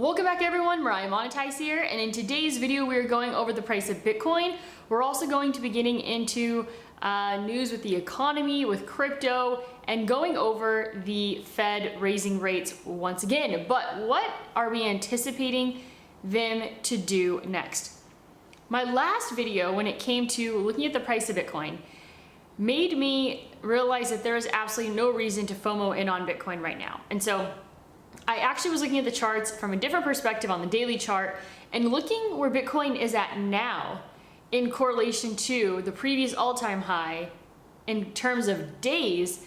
Welcome back everyone, Mariah Monetize here, and in today's video we're going over the price of Bitcoin. We're also going to be getting into news with the economy, with crypto, and going over the Fed raising rates once again. But what are we anticipating them to do next? My last video, when it came to looking at the price of Bitcoin, made me realize that there is absolutely no reason to FOMO in on Bitcoin right now. And so I actually was looking at the charts from a different perspective on the daily chart and looking where Bitcoin is at now in correlation to the previous all-time high in terms of days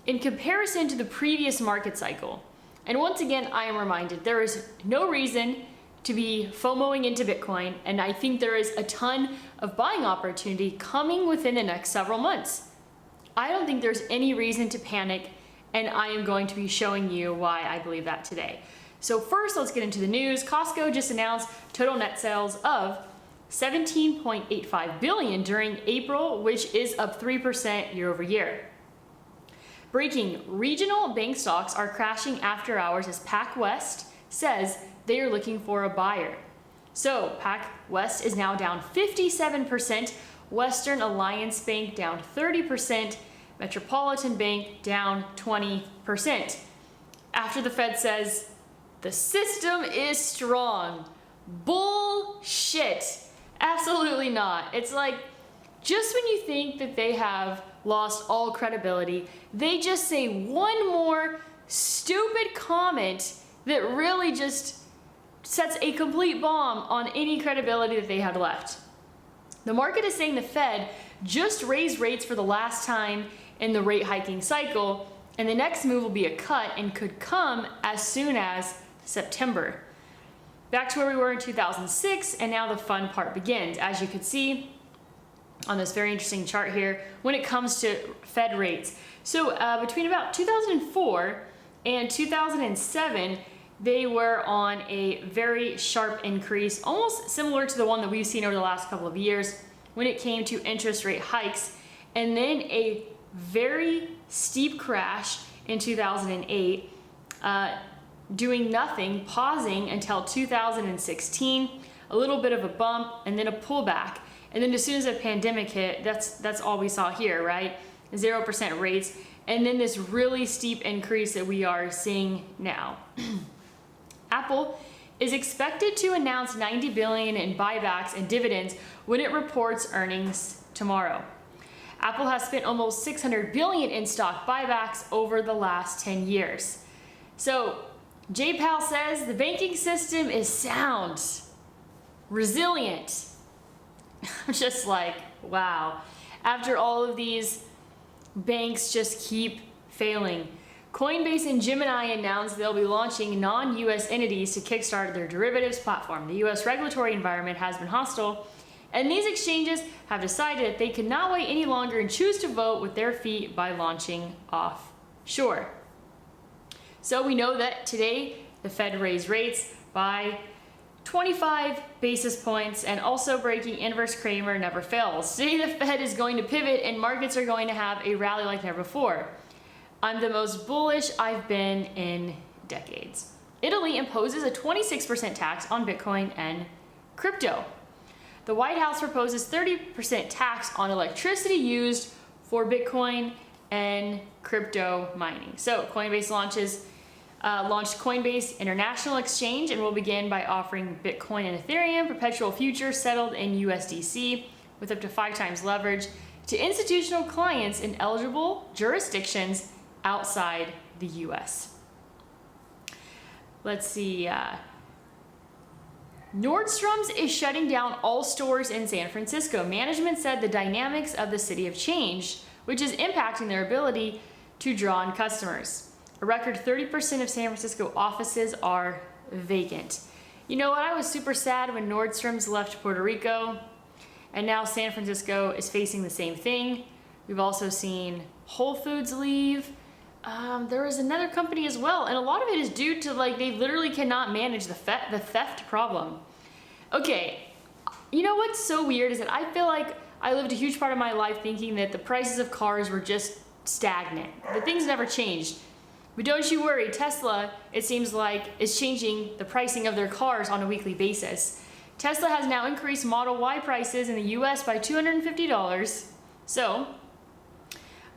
in comparison to the previous market cycle. And once again, I am reminded there is no reason to be FOMOing into Bitcoin, and I think there is a ton of buying opportunity coming within the next several months. I don't think there's any reason to panic, and I am going to be showing you why I believe that today. So first, let's get into the news. Costco just announced total net sales of $17.85 billion during April, which is up 3% year over year. Breaking, regional bank stocks are crashing after hours as PacWest says they are looking for a buyer. So PacWest is now down 57%, Western Alliance Bank down 30%, Metropolitan Bank down 20%. After the Fed says, the system is strong. Bullshit. Absolutely not. It's like, just when you think that they have lost all credibility, they just say one more stupid comment that really just sets a complete bomb on any credibility that they had left. The market is saying the Fed just raised rates for the last time in the rate hiking cycle, and the next move will be a cut and could come as soon as September. Back to where we were in 2006, and now the fun part begins. As you can see on this very interesting chart here, when it comes to Fed rates. So between about 2004 and 2007, they were on a very sharp increase, almost similar to the one that we've seen over the last couple of years when it came to interest rate hikes, and then a very steep crash in 2008, doing nothing, pausing until 2016, a little bit of a bump, and then a pullback. And then as soon as the pandemic hit, that's all we saw here, right? 0% rates, and then this really steep increase that we are seeing now. Apple is expected to announce $90 billion in buybacks and dividends when it reports earnings tomorrow. Apple has spent almost $600 billion in stock buybacks over the last 10 years. So J-Pal says the banking system is sound, resilient. I'm just like, wow. After all of these, banks just keep failing. Coinbase and Gemini announced they'll be launching non-US entities to kickstart their derivatives platform. The US regulatory environment has been hostile, and these exchanges have decided that they cannot wait any longer and choose to vote with their feet by launching offshore. So we know that today the Fed raised rates by 25 basis points, and also breaking inverse Kramer never fails. Today the Fed is going to pivot and markets are going to have a rally like never before. I'm the most bullish I've been in decades. Italy imposes a 26% tax on Bitcoin and crypto. The White House proposes 30% tax on electricity used for Bitcoin and crypto mining. So Coinbase launched Coinbase International Exchange and will begin by offering Bitcoin and Ethereum perpetual futures settled in USDC with up to 5 times leverage to institutional clients in eligible jurisdictions outside the US. Let's see. Nordstrom's is shutting down all stores in San Francisco. Management said the dynamics of the city have changed, which is impacting their ability to draw in customers. A record 30% of San Francisco offices are vacant. You know what? I was super sad when Nordstrom's left Puerto Rico, and now San Francisco is facing the same thing. We've also seen Whole Foods leave. There is another company as well, and a lot of it is due to, like, they literally cannot manage the theft problem. Okay, you know what's so weird is that I feel like I lived a huge part of my life thinking that the prices of cars were just stagnant, that things never changed. But don't you worry, Tesla, it seems like, is changing the pricing of their cars on a weekly basis. Tesla has now increased Model Y prices in the US by $250. So,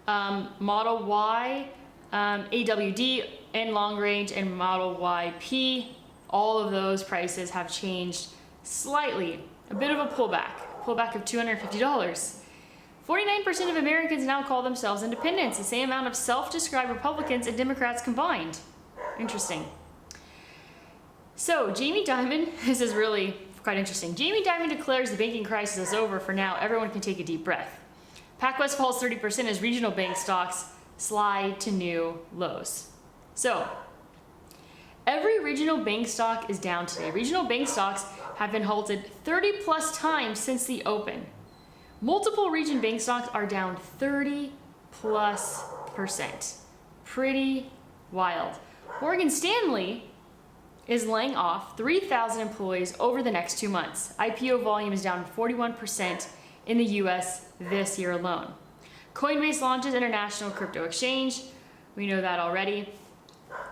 Model Y, AWD and long range, and Model YP, all of those prices have changed slightly. A bit of a pullback of $250. 49% of Americans now call themselves independents, the same amount of self-described Republicans and Democrats combined. Interesting. So, Jamie Dimon, this is really quite interesting. Jamie Dimon declares the banking crisis is over for now. Everyone can take a deep breath. PacWest falls 30% as regional bank stocks slide to new lows. So, every regional bank stock is down today. Regional bank stocks have been halted 30 plus times since the open. Multiple region bank stocks are down 30 plus %. Pretty wild. Morgan Stanley is laying off 3,000 employees over the next 2 months. IPO volume is down 41% in the US this year alone. Coinbase launches international crypto exchange. We know that already.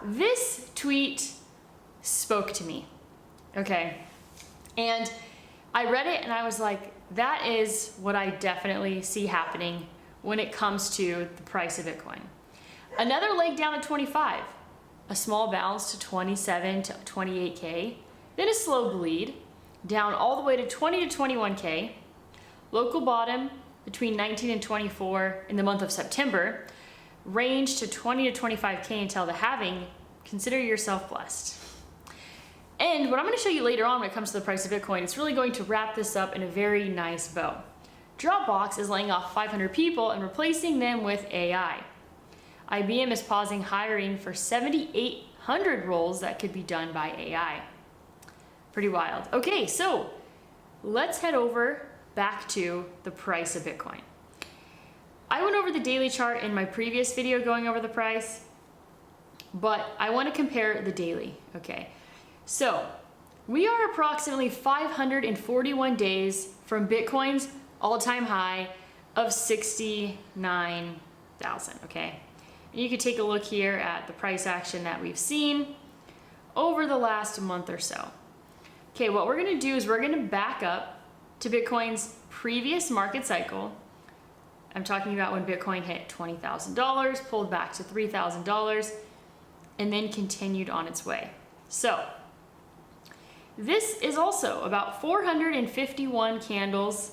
This tweet spoke to me, okay? And I read it and I was like, that is what I definitely see happening when it comes to the price of Bitcoin. Another leg down to 25, a small bounce to 27 to 28K, then a slow bleed down all the way to 20 to 21K, local bottom between 19 and 24 in the month of September, range to 20 to 25K until the halving. Consider yourself blessed. And what I'm going to show you later on when it comes to the price of Bitcoin, it's really going to wrap this up in a very nice bow. Dropbox is laying off 500 people and replacing them with AI. IBM is pausing hiring for 7,800 roles that could be done by AI. Pretty wild. Okay, so let's head over back to the price of Bitcoin. I went over the daily chart in my previous video going over the price, but I want to compare the daily, okay? So, we are approximately 541 days from Bitcoin's all-time high of 69,000, okay? And you can take a look here at the price action that we've seen over the last month or so. Okay, what we're gonna do is we're gonna back up to Bitcoin's previous market cycle. I'm talking about when Bitcoin hit $20,000, pulled back to $3,000, and then continued on its way. So, this is also about 451 candles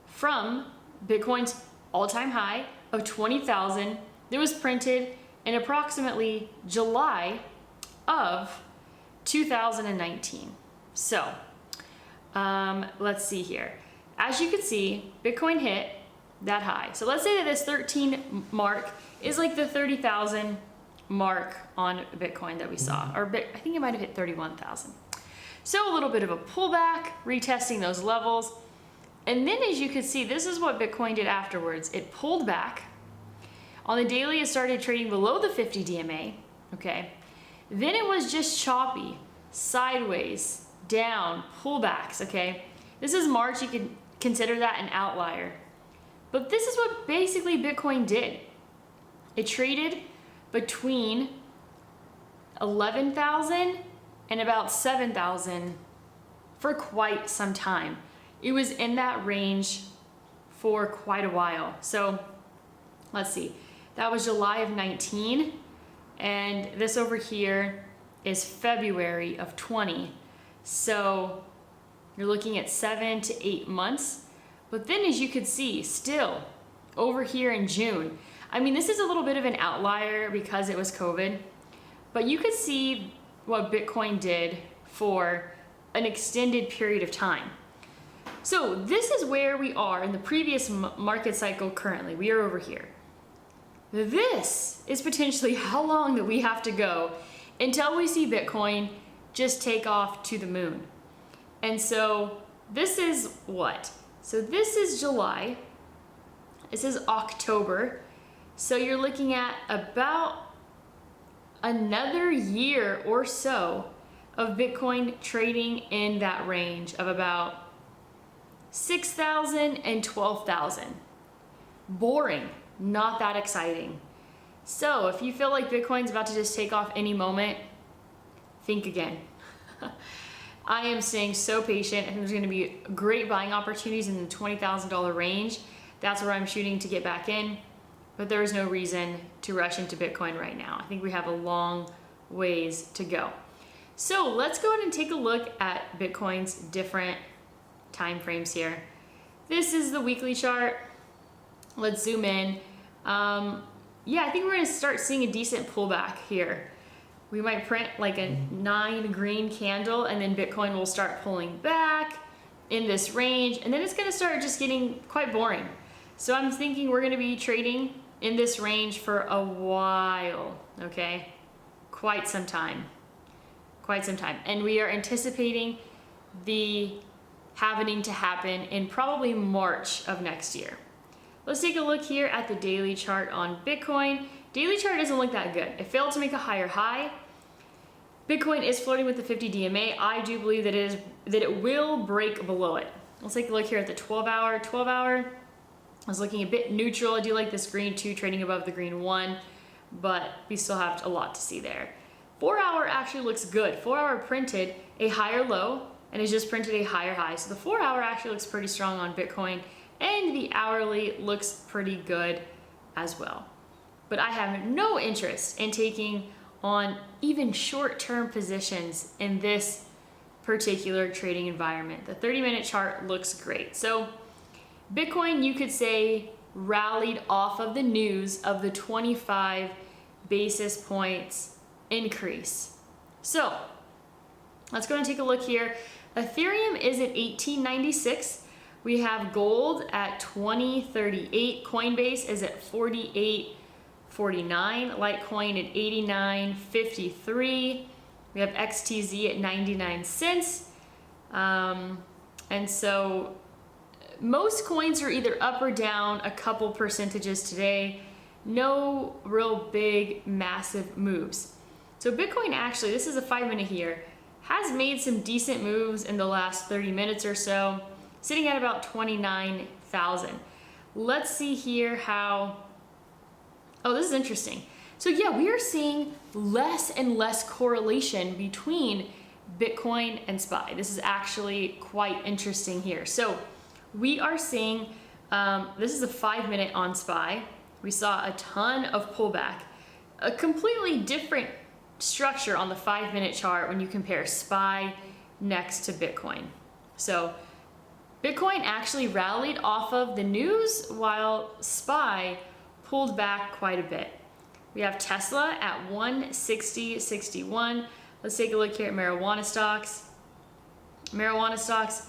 from Bitcoin's all-time high of 20,000 that was printed in approximately July of 2019. So, let's see here. As you can see, Bitcoin hit that high. So let's say that this 13 mark is like the 30,000 mark on Bitcoin that we saw, or I think it might have hit 31,000. So a little bit of a pullback, retesting those levels. And then as you can see, this is what Bitcoin did afterwards. It pulled back. On the daily, it started trading below the 50 DMA, okay? Then it was just choppy, sideways, down, pullbacks, okay? This is March, you could consider that an outlier. But this is what basically Bitcoin did. It traded between 11,000 and about 7,000 for quite some time. It was in that range for quite a while. So let's see, that was July of 19, and this over here is February of 20. So you're looking at 7 to 8 months. But then as you could see, still over here in June, I mean, this is a little bit of an outlier because it was COVID, but you could see what Bitcoin did for an extended period of time. So this is where we are in the previous market cycle currently. We are over here. This is potentially how long that we have to go until we see Bitcoin just take off to the moon. And so this is what? So this is July. This is October. So you're looking at about another year or so of Bitcoin trading in that range of about 6,000 and 12,000. Boring, not that exciting. So if you feel like Bitcoin's about to just take off any moment, think again. I am staying so patient. I think there's gonna be great buying opportunities in the $20,000 range. That's where I'm shooting to get back in, but there is no reason to rush into Bitcoin right now. I think we have a long ways to go. So let's go ahead and take a look at Bitcoin's different time frames here. This is the weekly chart. Let's zoom in. Yeah, I think we're gonna start seeing a decent pullback here. We might print like a 9 green candle, and then Bitcoin will start pulling back in this range, and then it's gonna start just getting quite boring. So I'm thinking we're gonna be trading in this range for a while, okay? Quite some time. And we are anticipating the halvening to happen in probably March of next year. Let's take a look here at the daily chart on Bitcoin. Daily chart doesn't look that good. It failed to make a higher high. Bitcoin is flirting with the 50 DMA. I do believe that it will break below it. Let's take a look here at the 12-hour. 12-hour is looking a bit neutral. I do like this green 2 trading above the green 1, but we still have a lot to see there. 4-hour actually looks good. 4-hour printed a higher low and has just printed a higher high. So the 4-hour actually looks pretty strong on Bitcoin, and the hourly looks pretty good as well. But I have no interest in taking on even short-term positions in this particular trading environment. The 30-minute chart looks great. So Bitcoin, you could say, rallied off of the news of the 25 basis points increase. So let's go and take a look here. Ethereum is at 1896. We have gold at 2038. Coinbase is at 48.49. Litecoin at 89.53. We have XTZ at 99 cents. And so most coins are either up or down a couple percentages today. No real big, massive moves. So Bitcoin actually, this is a 5-minute here, has made some decent moves in the last 30 minutes or so, sitting at about 29,000. Let's see here how, oh, this is interesting. So yeah, we are seeing less and less correlation between Bitcoin and SPY. This is actually quite interesting here. So we are seeing, this is a 5-minute on SPY. We saw a ton of pullback, a completely different structure on the 5-minute chart when you compare SPY next to Bitcoin. So Bitcoin actually rallied off of the news while SPY pulled back quite a bit. We have Tesla at 160.61. Let's take a look here at marijuana stocks. Marijuana stocks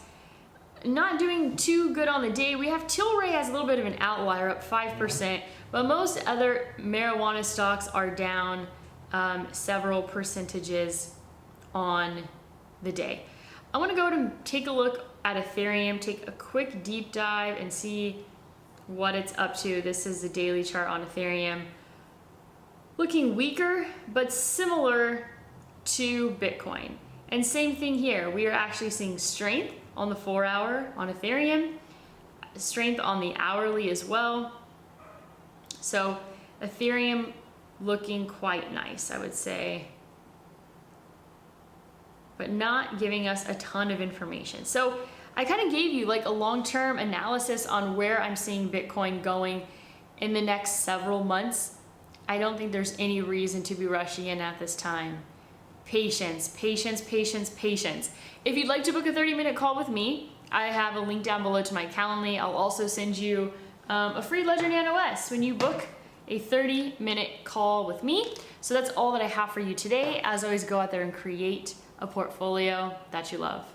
not doing too good on the day. We have Tilray has a little bit of an outlier, up 5%, but most other marijuana stocks are down several percentages on the day. I want to go and take a look at Ethereum, take a quick deep dive and see what it's up to. This is the daily chart on Ethereum. Looking weaker, but similar to Bitcoin. And same thing here. We are actually seeing strength on the 4-hour on Ethereum, strength on the hourly as well. So Ethereum looking quite nice, I would say, but not giving us a ton of information. So I kind of gave you like a long-term analysis on where I'm seeing Bitcoin going in the next several months. I don't think there's any reason to be rushing in at this time. Patience, patience, patience, patience. If you'd like to book a 30-minute call with me, I have a link down below to my Calendly. I'll also send you a free Ledger Nano S when you book a 30-minute call with me. So that's all that I have for you today. As always, go out there and create a portfolio that you love.